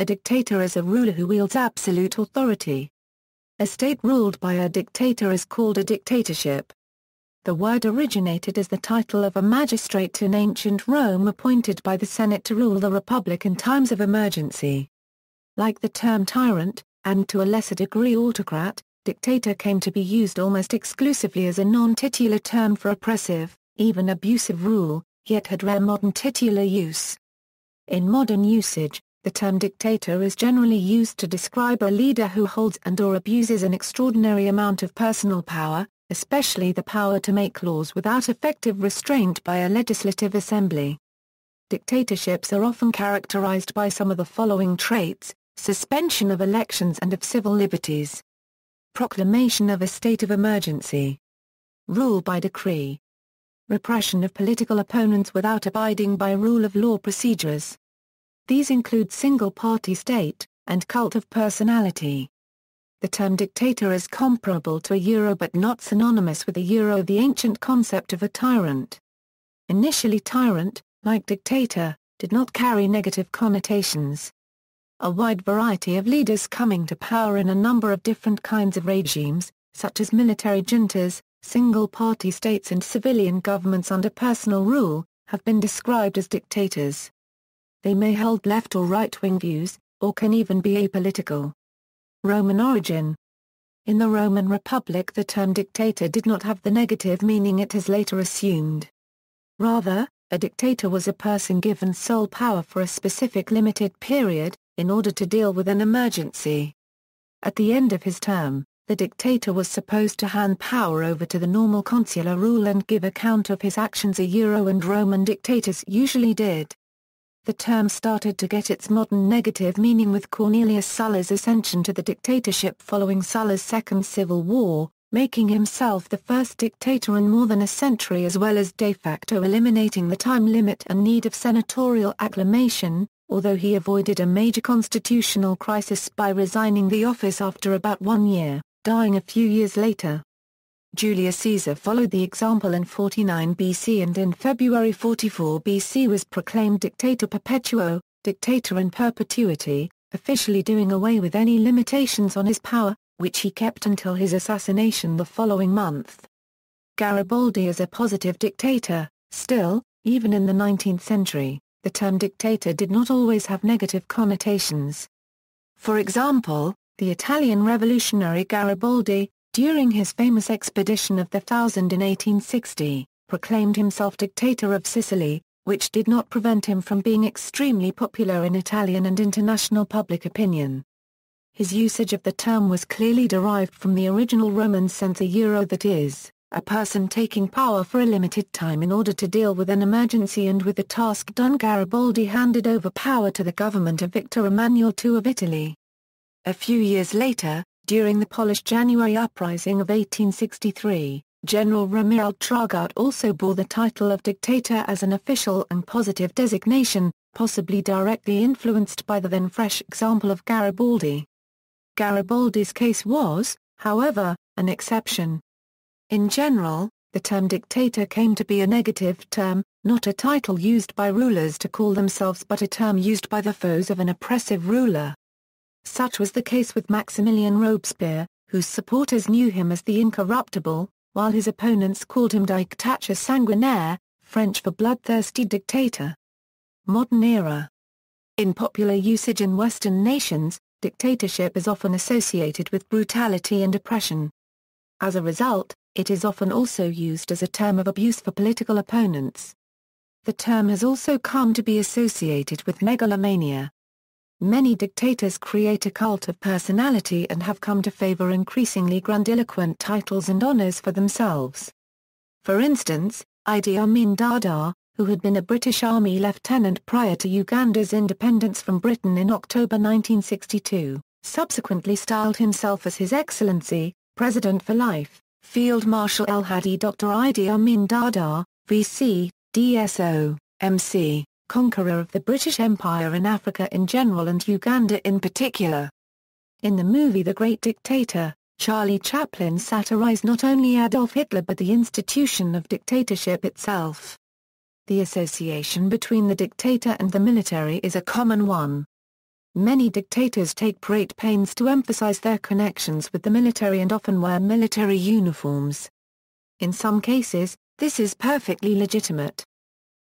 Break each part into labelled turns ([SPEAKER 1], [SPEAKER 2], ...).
[SPEAKER 1] a dictator is a ruler who wields absolute authority. A state ruled by a dictator is called a dictatorship. The word originated as the title of a magistrate in ancient Rome appointed by the Senate to rule the republic in times of emergency. Like the term tyrant, and to a lesser degree autocrat, dictator came to be used almost exclusively as a non-titular term for oppressive, even abusive rule, yet had rare modern titular use. In modern usage, the term dictator is generally used to describe a leader who holds and/or abuses an extraordinary amount of personal power, especially the power to make laws without effective restraint by a legislative assembly. Dictatorships are often characterized by some of the following traits: suspension of elections and of civil liberties, proclamation of a state of emergency, rule by decree, repression of political opponents without abiding by rule of law procedures. These include single-party state, and cult of personality. The term dictator is comparable to a euro but not synonymous with the ancient concept of a tyrant. Initially tyrant, like dictator, did not carry negative connotations. A wide variety of leaders coming to power in a number of different kinds of regimes, such as military juntas, single-party states and civilian governments under personal rule, have been described as dictators. They may hold left or right-wing views, or can even be apolitical. Roman origin. In the Roman Republic the term dictator did not have the negative meaning it has later assumed. Rather, a dictator was a person given sole power for a specific limited period, in order to deal with an emergency. At the end of his term, the dictator was supposed to hand power over to the normal consular rule and give account of his actions and Roman dictators usually did. The term started to get its modern negative meaning with Cornelius Sulla's ascension to the dictatorship following Sulla's Second Civil War, making himself the first dictator in more than a century as well as de facto eliminating the time limit and need of senatorial acclamation, although he avoided a major constitutional crisis by resigning the office after about 1 year, dying a few years later. Julius Caesar followed the example in 49 BC and in February 44 BC was proclaimed Dictator Perpetuo, dictator in perpetuity, officially doing away with any limitations on his power, which he kept until his assassination the following month. Garibaldi is a positive dictator. Still, even in the 19th century, the term dictator did not always have negative connotations. For example, the Italian revolutionary Garibaldi, during his famous expedition of the Thousand in 1860, proclaimed himself dictator of Sicily, which did not prevent him from being extremely popular in Italian and international public opinion. His usage of the term was clearly derived from the original Roman sense that is, a person taking power for a limited time in order to deal with an emergency and with the task done. Garibaldi handed over power to the government of Victor Emmanuel II of Italy. A few years later, during the Polish January Uprising of 1863, General Romuald Traugott also bore the title of dictator as an official and positive designation, possibly directly influenced by the then fresh example of Garibaldi. Garibaldi's case was, however, an exception. In general, the term dictator came to be a negative term, not a title used by rulers to call themselves but a term used by the foes of an oppressive ruler. Such was the case with Maximilien Robespierre, whose supporters knew him as the incorruptible, while his opponents called him dictateur sanguinaire, French for bloodthirsty dictator. Modern era. In popular usage in Western nations, dictatorship is often associated with brutality and oppression. As a result, it is often also used as a term of abuse for political opponents. The term has also come to be associated with megalomania. Many dictators create a cult of personality and have come to favor increasingly grandiloquent titles and honors for themselves. For instance, Idi Amin Dada, who had been a British Army lieutenant prior to Uganda's independence from Britain in October 1962, subsequently styled himself as His Excellency, President for Life, Field Marshal El-Hadi Dr. Idi Amin Dada, V.C., DSO, M.C., conqueror of the British Empire in Africa in general and Uganda in particular. In the movie The Great Dictator, Charlie Chaplin satirized not only Adolf Hitler but the institution of dictatorship itself. The association between the dictator and the military is a common one. Many dictators take great pains to emphasize their connections with the military and often wear military uniforms. In some cases, this is perfectly legitimate.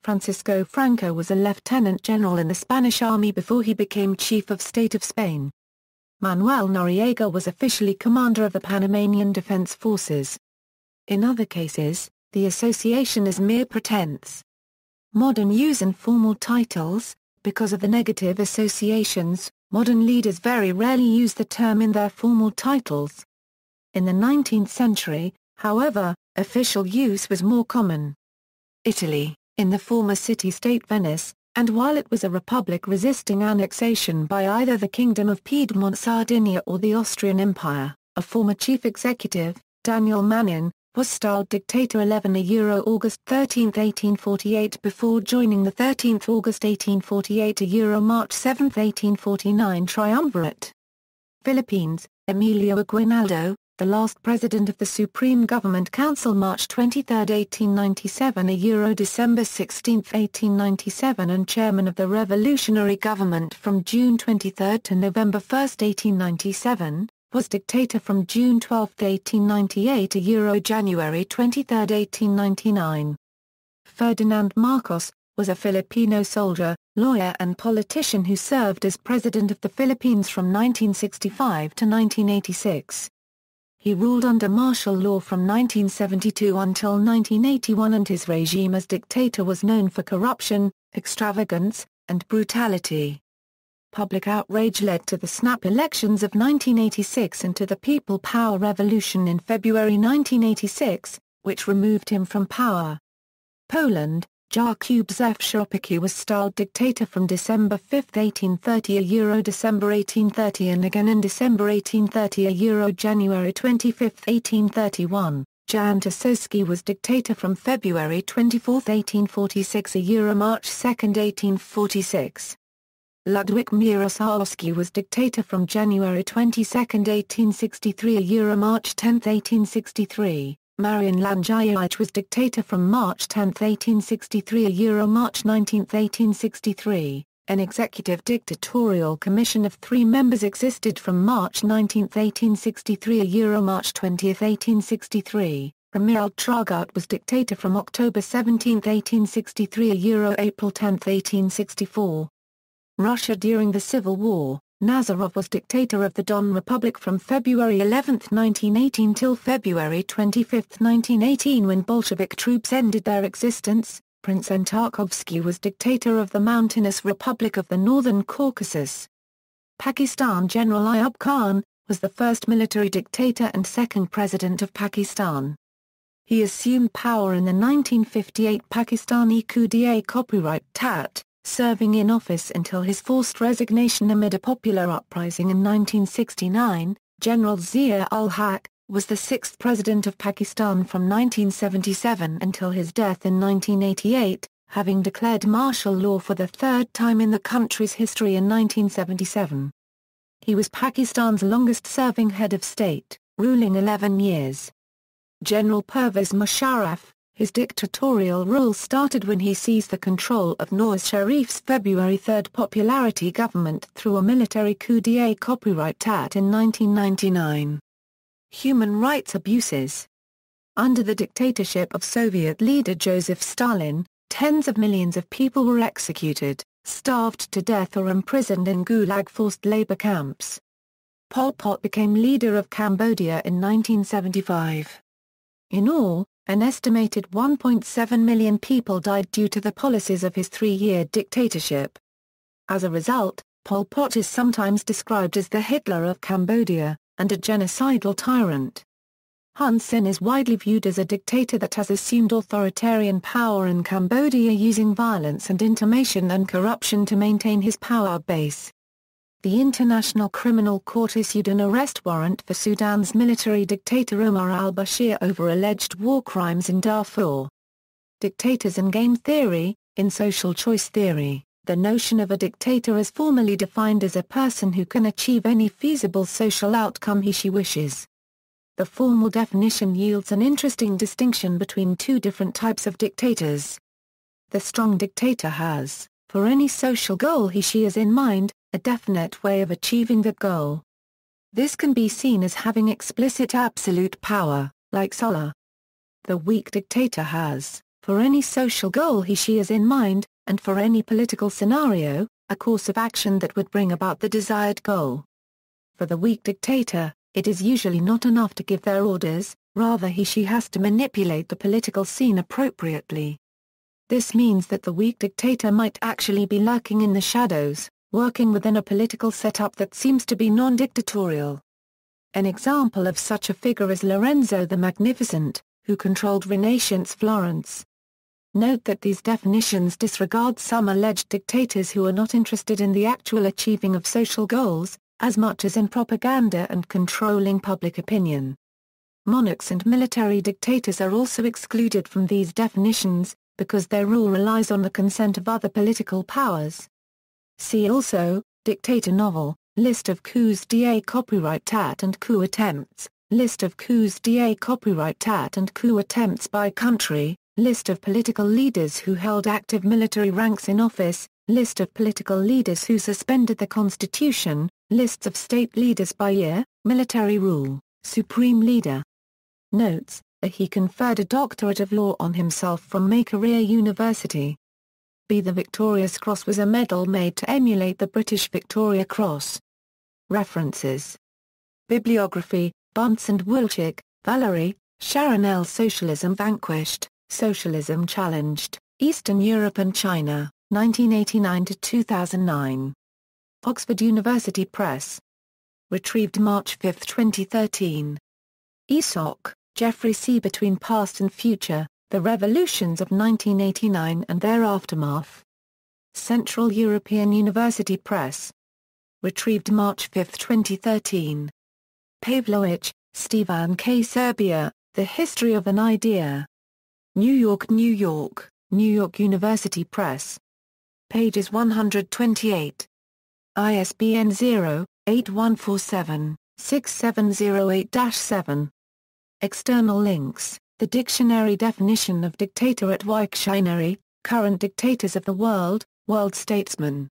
[SPEAKER 1] Francisco Franco was a lieutenant general in the Spanish army before he became chief of state of Spain. Manuel Noriega was officially commander of the Panamanian Defense Forces. In other cases, the association is mere pretense. Modern use and formal titles. Because of the negative associations, modern leaders very rarely use the term in their formal titles. In the 19th century, however, official use was more common. Italy, in the former city-state Venice, and while it was a republic resisting annexation by either the Kingdom of Piedmont Sardinia or the Austrian Empire, a former chief executive, Daniel Manin, was styled Dictator 11 August 13, 1848 before joining the 13th August 1848 March 7, 1849 triumvirate. Philippines, Emilio Aguinaldo, the last president of the Supreme Government Council March 23, 1897 December 16, 1897 and chairman of the revolutionary government from June 23 to November 1, 1897, was dictator from June 12, 1898 January 23, 1899. Ferdinand Marcos, was a Filipino soldier, lawyer and politician who served as President of the Philippines from 1965 to 1986. He ruled under martial law from 1972 until 1981 and his regime as dictator was known for corruption, extravagance, and brutality. Public outrage led to the snap elections of 1986 and to the People Power Revolution in February 1986, which removed him from power. Poland, Jakub Szewczopyki was styled dictator from December 5, 1830 December 1830 and again in December 1830 January 25, 1831. Jan Tasowski was dictator from February 24, 1846 March 2, 1846. Ludwik Mierosławski was dictator from January 22, 1863 March 10, 1863. Marian Langejevic was dictator from March 10, 1863 March 19, 1863. An executive dictatorial commission of 3 members existed from March 19, 1863 March 20, 1863. Romuald Traugott was dictator from October 17, 1863 April 10, 1864. Russia during the Civil War, Nazarov was dictator of the Don Republic from February 11, 1918 till February 25, 1918 when Bolshevik troops ended their existence. Prince Antarkovsky was dictator of the mountainous Republic of the Northern Caucasus. Pakistan General Ayub Khan, was the first military dictator and second president of Pakistan. He assumed power in the 1958 Pakistani coup d'etat copyright tat, serving in office until his forced resignation amid a popular uprising in 1969. General Zia-Ul-Haq was the 6th president of Pakistan from 1977 until his death in 1988, having declared martial law for the 3rd time in the country's history in 1977. He was Pakistan's longest-serving head of state, ruling 11 years. General Pervez Musharraf, his dictatorial rule started when he seized the control of Nawaz Sharif's February 3 popularity government through a military coup d'etat copyright tat in 1999. Human rights abuses. Under the dictatorship of Soviet leader Joseph Stalin, tens of millions of people were executed, starved to death or imprisoned in Gulag forced labor camps. Pol Pot became leader of Cambodia in 1975. In all, an estimated 1.7 million people died due to the policies of his 3-year dictatorship. As a result, Pol Pot is sometimes described as the Hitler of Cambodia, and a genocidal tyrant. Hun Sen is widely viewed as a dictator that has assumed authoritarian power in Cambodia using violence and intimidation and corruption to maintain his power base. The International Criminal Court issued an arrest warrant for Sudan's military dictator Omar al-Bashir over alleged war crimes in Darfur. Dictators and game theory. In social choice theory, the notion of a dictator is formally defined as a person who can achieve any feasible social outcome he/she wishes. The formal definition yields an interesting distinction between 2 different types of dictators. The strong dictator has, for any social goal he/she has in mind, a definite way of achieving the goal. This can be seen as having explicit absolute power, like Sulla. The weak dictator has, for any social goal he/she has in mind, and for any political scenario, a course of action that would bring about the desired goal. For the weak dictator, it is usually not enough to give their orders, rather he/she has to manipulate the political scene appropriately. This means that the weak dictator might actually be lurking in the shadows, working within a political setup that seems to be non-dictatorial. An example of such a figure is Lorenzo the Magnificent, who controlled Renaissance Florence. Note that these definitions disregard some alleged dictators who are not interested in the actual achieving of social goals, as much as in propaganda and controlling public opinion. Monarchs and military dictators are also excluded from these definitions, because their rule relies on the consent of other political powers. See also, Dictator novel, list of coups d'état copyright and coup attempts, list of coups d'état copyright and coup attempts by country, list of political leaders who held active military ranks in office, list of political leaders who suspended the constitution, lists of state leaders by year, military rule, supreme leader. Notes, he conferred a doctorate of law on himself from Makerere University. The Victorious Cross was a medal made to emulate the British Victoria Cross. References. Bibliography, Bunce and Wilczek, Valerie, Sharon L. Socialism Vanquished, Socialism Challenged, Eastern Europe and China, 1989–2009. Oxford University Press. Retrieved March 5, 2013. Esoc, Geoffrey C. Between Past and Future, The Revolutions of 1989 and Their Aftermath. Central European University Press. Retrieved March 5, 2013. Pavlovich, Stefan K. Serbia, The History of an Idea. New York, New York, New York University Press. Pages 128. ISBN 0-8147-6708-7. External links, The Dictionary Definition of Dictator at Wiktionary, Current Dictators of the World, World Statesman.